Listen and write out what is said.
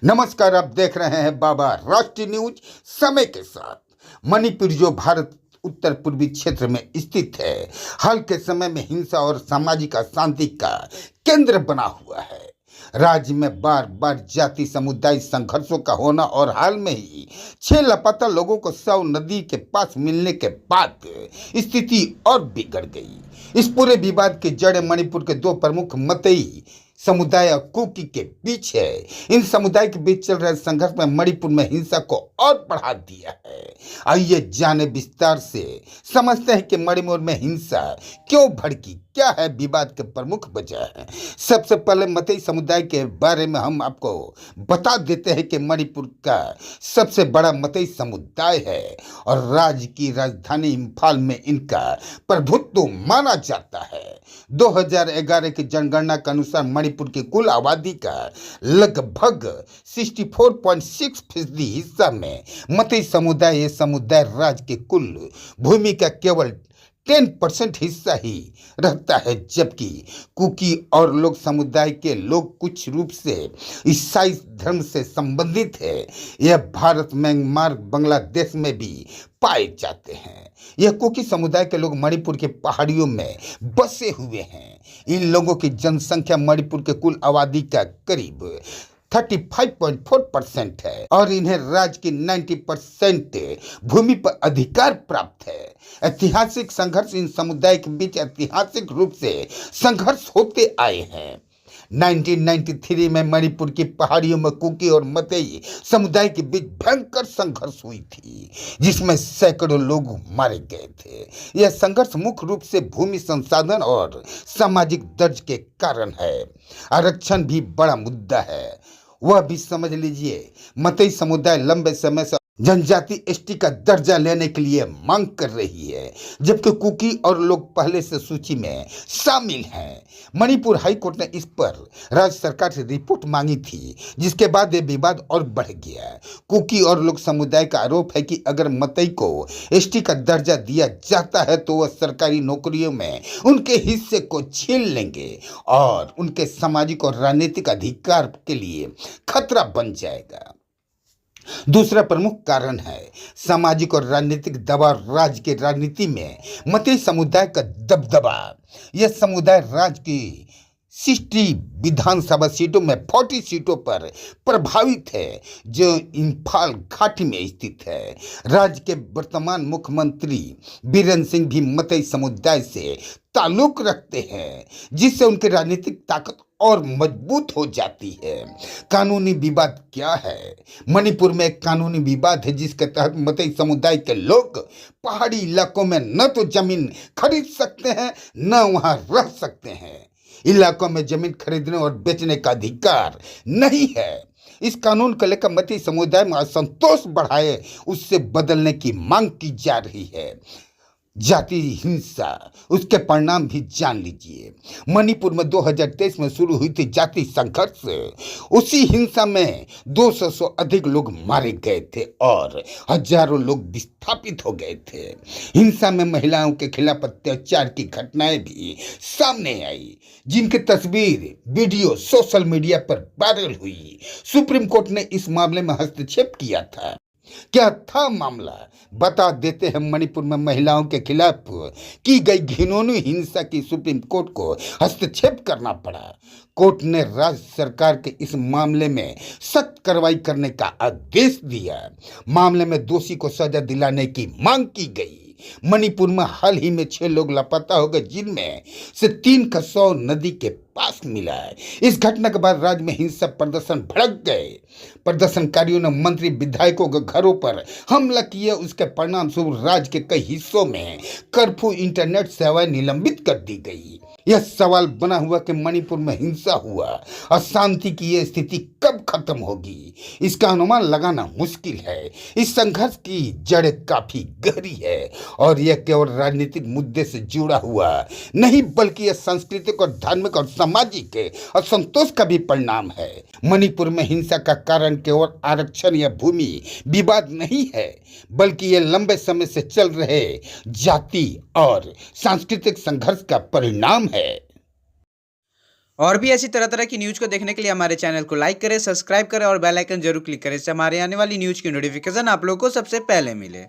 नमस्कार, आप देख रहे हैं बाबा राष्ट्रीय न्यूज समय के साथ। मणिपुर जो भारत उत्तर पूर्वी क्षेत्र में स्थित है, हाल के समय में हिंसा और सामाजिक अशांति का केंद्र बना हुआ है। राज्य में बार बार जाति समुदाय संघर्षों का होना और हाल में ही 6 लापता लोगों को शव नदी के पास मिलने के बाद स्थिति और बिगड़ गई। इस पूरे विवाद की जड़ मणिपुर के 2 प्रमुख मतई समुदाय और कुकी के बीच है। इन समुदाय के बीच चल रहे संघर्ष में मणिपुर में हिंसा को और बढ़ा दिया है। आइए जाने विस्तार से समझते हैं कि मणिपुर में हिंसा क्यों भड़की, क्या है विवाद के प्रमुख वजह है। सबसे पहले मतई समुदाय के बारे में हम आपको बता देते हैं कि मणिपुर का सबसे बड़ा मतई समुदाय है और राज्य की राजधानी इम्फाल में इनका प्रभुत्व माना जाता है। 2011 की जनगणना के अनुसार मणिपुर की कुल आबादी का लगभग 64.6% हिस्सा में मतई समुदाय ये समुदाय राज्य के कुल भूमि का केवल 10% हिस्सा ही रहता है, जबकि कुकी और लोग समुदाय के लोग कुछ रूप से ईसाई धर्म से संबंधित है। यह भारत, म्यांमार, बांग्लादेश में भी पाए जाते हैं। यह कुकी समुदाय के लोग मणिपुर के पहाड़ियों में बसे हुए हैं। इन लोगों की जनसंख्या मणिपुर के कुल आबादी का करीब 35.4% है और इन्हें राज्य की 90% भूमि पर अधिकार प्राप्त है। ऐतिहासिक संघर्ष इन समुदाय के बीच ऐतिहासिक रूप से संघर्ष होते आए हैं। 1993 में मणिपुर की पहाड़ियों में कुकी और मतई समुदाय के बीच भयंकर संघर्ष हुई थी, जिसमें सैकड़ों लोग मारे गए थे। यह संघर्ष मुख्य रूप से भूमि संसाधन और सामाजिक दर्ज के कारण है। आरक्षण भी बड़ा मुद्दा है, वह भी समझ लीजिए। मतई समुदाय लंबे समय से जनजाति एसटी का दर्जा लेने के लिए मांग कर रही है, जबकि कुकी और लोग पहले से सूची में शामिल हैं। मणिपुर हाईकोर्ट ने इस पर राज्य सरकार से रिपोर्ट मांगी थी, जिसके बाद ये विवाद और बढ़ गया। कुकी और लोग समुदाय का आरोप है कि अगर मतई को एसटी का दर्जा दिया जाता है तो वह सरकारी नौकरियों में उनके हिस्से को छीन लेंगे और उनके सामाजिक और राजनीतिक अधिकार के लिए खतरा बन जाएगा। दूसरा प्रमुख कारण है सामाजिक और राजनीतिक दबाव। राज्य की राजनीति में मतई समुदाय का दबदबा। यह समुदाय राज्य की 60 विधानसभा सीटों में 40 सीटों पर प्रभावित है, जो इम्फाल घाटी में स्थित है। राज्य के वर्तमान मुख्यमंत्री बीरेन सिंह भी मतई समुदाय से ताल्लुक रखते हैं, जिससे उनकी राजनीतिक ताकत और मजबूत हो जाती है। कानूनी विवाद क्या है? मणिपुर में एक कानूनी विवाद है जिसके तहत मतई समुदाय के लोग पहाड़ी इलाकों में न तो जमीन खरीद सकते हैं न वहां रह सकते हैं। इलाकों में जमीन खरीदने और बेचने का अधिकार नहीं है। इस कानून को लेकर मतई समुदाय में असंतोष बढ़ाए उससे बदलने की मांग की जा रही है। जाति हिंसा, उसके परिणाम भी जान लीजिए। मणिपुर में 2023 में शुरू हुई थी जाति संघर्ष। उसी हिंसा में 200 से अधिक लोग मारे गए थे और हजारों लोग विस्थापित हो गए थे। हिंसा में महिलाओं के खिलाफ अत्याचार की घटनाएं भी सामने आई, जिनकी तस्वीर वीडियो सोशल मीडिया पर वायरल हुई। सुप्रीम कोर्ट ने इस मामले में हस्तक्षेप किया था। क्या था मामला, बता देते हैं। मणिपुर में महिलाओं के खिलाफ की गई घिनौनी हिंसा की सुप्रीम कोर्ट को हस्तक्षेप करना पड़ा। कोर्ट ने राज्य सरकार के इस मामले में सख्त कार्रवाई करने का आदेश दिया। मामले में दोषी को सजा दिलाने की मांग की गई। मणिपुर में हाल ही में 6 लोग लापता हो गए, जिनमें से 3 का शव नदी के पास मिला है। इस घटना के बाद राज्य में हिंसा प्रदर्शन भड़क गए। प्रदर्शनकारियों ने मंत्री विधायकों के घरों पर हमला किया। उसके परिणाम स्वरूप राज्य के कई हिस्सों में कर्फ्यू, इंटरनेट सेवाएं निलंबित कर दी गई। यह सवाल बना हुआ कि मणिपुर में हिंसा हुआ, अशांति की यह स्थिति कब खत्म होगी, इसका अनुमान लगाना मुश्किल है। इस संघर्ष की जड़ काफी गहरी है और यह केवल राजनीतिक मुद्दे से जुड़ा हुआ नहीं, बल्कि यह सांस्कृतिक और धार्मिक और सामाजिक असंतोष का भी परिणाम है। मणिपुर में हिंसा का कारण केवल आरक्षण या भूमि विवाद नहीं है, बल्कि यह लंबे समय से चल रहे जाति और सांस्कृतिक संघर्ष का परिणाम है। और भी ऐसी तरह तरह की न्यूज़ को देखने के लिए हमारे चैनल को लाइक करें, सब्सक्राइब करें और बेल आइकन जरूर क्लिक करें। इससे हमारे आने वाली न्यूज़ की नोटिफिकेशन आप लोगों को सबसे पहले मिले।